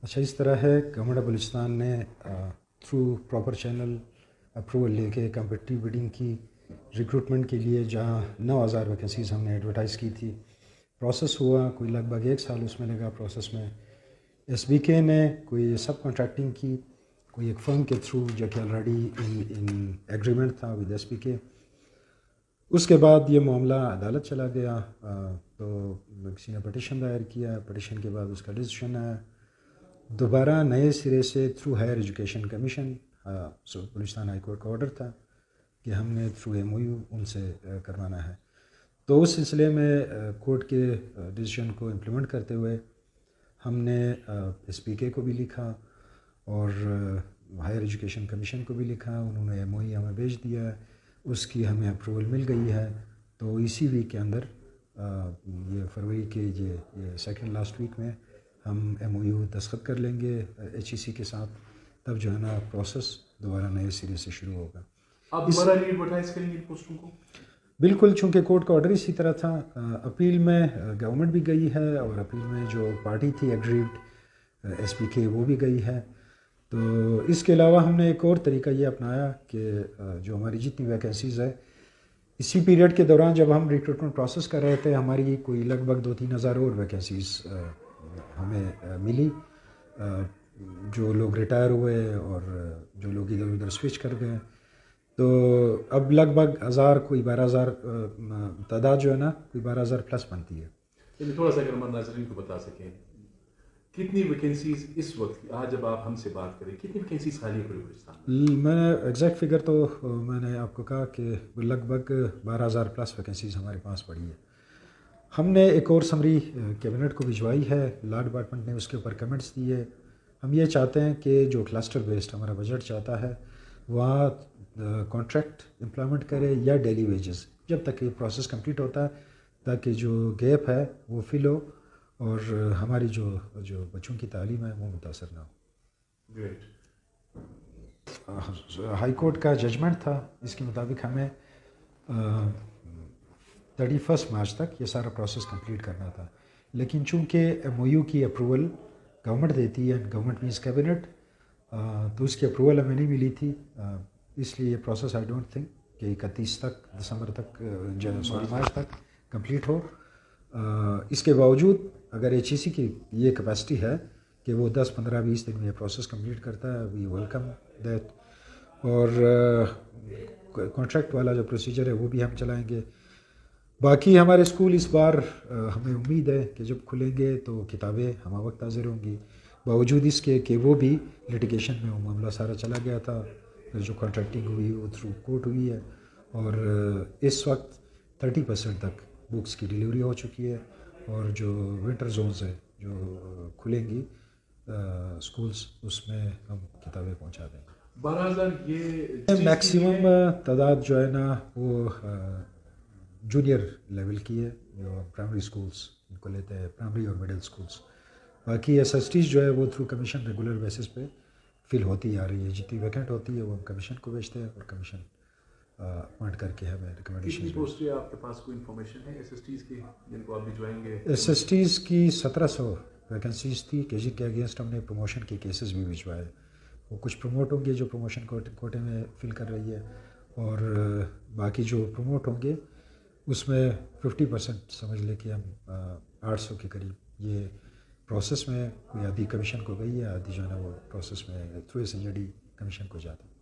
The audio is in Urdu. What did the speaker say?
اچھا اس طرح ہے گورنمنٹ آف بلوچستان نے تھرو پراپر چینل اپروول لے کے کمپٹیٹیو بڈنگ کی ریکروٹمنٹ کے لیے، جہاں 9,000 ویکینسیز ہم نے ایڈورٹائز کی تھی. پروسیس ہوا کوئی لگ بھگ 1 سال اس میں لگا پروسیس میں. ایس بی کے نے کوئی سب کانٹریکٹنگ کی کوئی ایک فرم کے تھرو جو کہ آلریڈی ان ایگریمنٹ تھا ود ایس بی کے. اس کے بعد یہ معاملہ عدالت چلا گیا، تو کسی نے پٹیشن دائر کیا. پٹیشن کے بعد اس کا ڈیسیشن آیا. دوبارہ نئے سرے سے through higher education commission, Balochistan high court کا آرڈر تھا کہ ہم نے تھرو ایم او یو ان سے کروانا ہے. تو اس سلسلے میں کورٹ کے ڈیسیشن کو امپلیمنٹ کرتے ہوئے ہم نے ایس پی کے کو بھی لکھا اور ہائر ایجوکیشن کمیشن کو بھی لکھا. انہوں نے ایم او ای ہمیں بھیج دیا، اس کی ہمیں اپروول مل گئی ہے. تو اسی ویک کے اندر یہ فروری کے یہ سیکنڈ لاسٹ ویک میں ہم ایم او یو دستخط کر لیں گے ایچ ای سی کے ساتھ. تب جو ہے نا پروسیس دوبارہ نئے سرے سے شروع ہوگا. آپ دوبارہ ری ایڈورٹائز کریں گے پوسٹوں کو؟ بالکل، چونکہ کورٹ کا آرڈر اسی طرح تھا. اپیل میں گورنمنٹ بھی گئی ہے اور اپیل میں جو پارٹی تھی ایگریوڈ ایس پی کے وہ بھی گئی ہے. تو اس کے علاوہ ہم نے ایک اور طریقہ یہ اپنایا کہ جو ہماری جتنی ویکینسیز ہے اسی پیریڈ کے دوران جب ہم ریکروٹمنٹ پروسیس کر رہے تھے، ہماری کوئی لگ بھگ 2-3 ہزار اور ویکینسیز ہمیں ملی. جو لوگ ریٹائر ہوئے اور جو لوگ ادھر ادھر سوئچ کر گئے، تو اب لگ بھگ 1,000 کوئی 12,000 تعداد جو ہے نا کوئی 12,000 پلس بنتی ہے. تھوڑا سا اگر ہمارے ناظرین کو بتا سکیں کتنی ویکینسیز اس وقت آج جب آپ ہم سے بات کریں کتنی ویکینسیز خالی پڑی بلوچستان میں؟ میں نے ایگزیکٹ فگر تو میں نے آپ کو کہا کہ لگ بھگ 12,000 پلس ویکینسیز ہمارے پاس پڑی ہے. ہم نے ایک اور سمری کیبنٹ کو بھجوائی ہے. لا ڈپارٹمنٹ نے اس کے اوپر کمنٹس دیے. ہم یہ چاہتے ہیں کہ جو کلسٹر بیسڈ ہمارا بجٹ چاہتا ہے وہاں کانٹریکٹ امپلائمنٹ کرے یا ڈیلی ویجز جب تک یہ پروسیس کمپلیٹ ہوتا ہے، تاکہ جو گیپ ہے وہ فل ہو اور ہماری جو بچوں کی تعلیم ہے وہ متاثر نہ ہو. گریٹ. ہائی کورٹ کا ججمنٹ تھا، اس کے مطابق ہمیں 31 مارچ تک یہ سارا پروسیس کمپلیٹ کرنا تھا. لیکن چونکہ ایم او یو کی اپروول گورنمنٹ دیتی ہے، گورنمنٹ مینس کیبنٹ، تو اس کی اپروول ہمیں نہیں ملی تھی. اس لیے یہ پروسیس آئی ڈونٹ تھنک کہ 31 تک دسمبر تک مارچ تک کمپلیٹ ہو. اس کے باوجود اگر ایچ ای سی کی یہ کیپیسٹی ہے کہ وہ 10-15-20 دن میں یہ پروسیس کمپلیٹ کرتا ہے، وی ویلکم دیٹ. اور کانٹریکٹ والا جو پروسیجر ہے وہ بھی ہم چلائیں گے. باقی ہمارے اسکول اس بار ہمیں امید ہے کہ جب کھلیں گے تو کتابیں ہمہ وقت حاضر ہوں گی، باوجود اس کے کہ وہ بھی لٹیگیشن میں وہ معاملہ سارا چلا گیا تھا. جو کانٹریکٹنگ ہوئی وہ تھرو کورٹ ہوئی ہے اور اس وقت 30% تک بکس کی ڈیلیوری ہو چکی ہے. اور جو ونٹر زونز ہے جو کھلیں گی اسکولس، اس میں ہم کتابیں پہنچا دیں گے. 12,000 یہ میکسیمم تعداد جو ہے نا وہ جونیئر لیول کی ہے، جو پرائمری اسکولس ان کو لیتے ہیں، پرائمری اور مڈل اسکولس. باقی ایس ایس ٹیز جو ہے وہ تھرو کمیشن ریگولر بیسس پہ فل ہوتی آ رہی ہے. جتنی ویکینٹ ہوتی ہے وہ ہم کمیشن کو بھیجتے ہیں اور کمیشن اپوائنٹ کر کے ہمیں ریکمنڈیشن. کتنی پوسٹیں آپ کے پاس کوئی انفارمیشن ہے ایس ایس ٹیز کی جن کو آپ بھجوائیں گے؟ ایس ایس ٹیز کی 1700 ویکینسیز تھی کہ جن کے اگینسٹ ہم نے پروموشن کے کیسز بھی بھجوائے. وہ کچھ پروموٹ ہوں گے جو پروموشن کوٹے میں فل کر رہی ہے، اور باقی جو پروموٹ ہوں گے اس میں 50% سمجھ لے کہ ہم 800 کے قریب یہ پروسیس میں کوئی آدھی کمیشن کو گئی ہے، آدھی جو ہے نا وہ پروسیس میں through S N G D commission کو جاتا ہے.